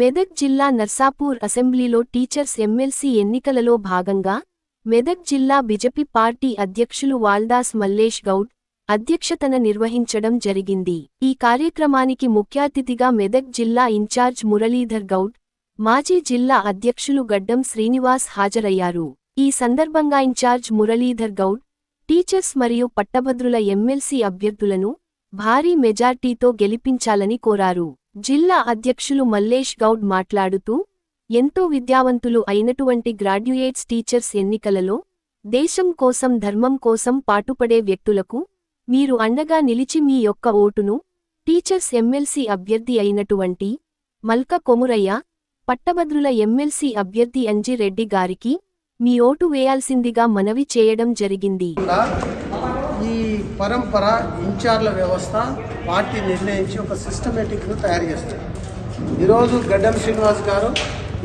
మెదక్ జిల్లా నర్సాపూర్ అసెంబ్లీలో teachers MLC ఎన్నికలలో భాగంగా మెదక్ జిల్లా బీజేపీ పార్టీ అధ్యక్షులు వాల్దాస్ మల్లేష్ గౌడ్ అధ్యక్షతన నిర్వహించడం జరిగింది. ఈ కార్యక్రమానికి ముఖ్య అతిథిగా మెదక్ జిల్లా ఇన్ఛార్జ్ మురళీధర్ గౌడ్, మాజీ జిల్లా అధ్యక్షులు గడ్డం శ్రీనివాస్ హాజరయ్యారు. ఈ సందర్భంగా ఇన్ఛార్జ్ మురళీధర్ గౌడ్ టీచర్స్ మరియు పట్టభద్రుల ఎమ్మెల్సీ అభ్యర్థులను భారీ మెజార్టీతో గెలిపించాలని కోరారు. జిల్లా అధ్యక్షులు మల్లేష్ గౌడ్ మాట్లాడుతూ, ఎంతో విద్యావంతులు అయినటువంటి గ్రాడ్యుయేట్స్ టీచర్స్ ఎన్నికలలో దేశం కోసం ధర్మం కోసం పాటుపడే వ్యక్తులకు మీరు అండగా నిలిచి మీ యొక్క ఓటును టీచర్స్ ఎమ్మెల్సీ అభ్యర్థి అయినటువంటి మల్క కొమురయ్య, పట్టభద్రుల ఎమ్మెల్సీ అభ్యర్థి అంజిరెడ్డి గారికి మీ ఓటు వేయాల్సిందిగా మనవి చేయడం జరిగింది. ఈ పరంపర ఇన్ఛార్జ్ల వ్యవస్థ పార్టీ నిర్ణయించి ఒక సిస్టమేటిక్ను తయారు చేస్తారు. ఈరోజు గడ్డం శ్రీనివాస్ గారు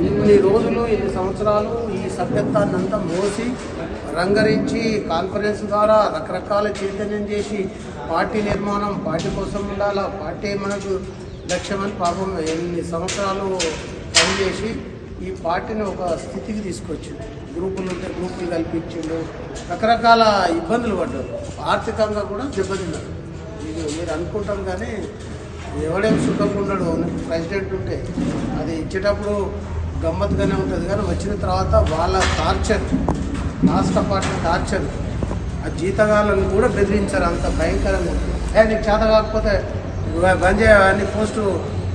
ఇన్ని రోజులు 8 సంవత్సరాలు ఈ సభ్యత్వాన్ని అంతా మోసి రంగరించి కాన్ఫరెన్స్ ద్వారా రకరకాల చైతన్యం చేసి పార్టీ నిర్మాణం, పార్టీ కోసం ఉండాలా, పార్టీ మనకు లక్ష్యమని పాపం 8 సంవత్సరాలు పనిచేసి ఈ పార్టీని ఒక స్థితికి తీసుకొచ్చింది. గ్రూపులు ఉంటే గ్రూపులు కల్పించిండు, రకరకాల ఇబ్బందులు పడ్డారు, ఆర్థికంగా కూడా దెబ్బతిన్నారు. ఇది మీరు అనుకుంటాం కానీ ఎవడేం సుఖంగా ఉండడు. ప్రెసిడెంట్ ఉంటే అది ఇచ్చేటప్పుడు గమ్మత్తుగానే ఉంటుంది, కానీ వచ్చిన తర్వాత వాళ్ళ టార్చర్, రాష్ట్ర పార్టీ టార్చర్, ఆ జీతగాళ్ళను కూడా బెదిరించారు. అంత భయంకరంగా ఉంటుంది. నీకు చేత కాకపోతే బంద్ చేయాలని పోస్టు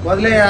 వదిలేయా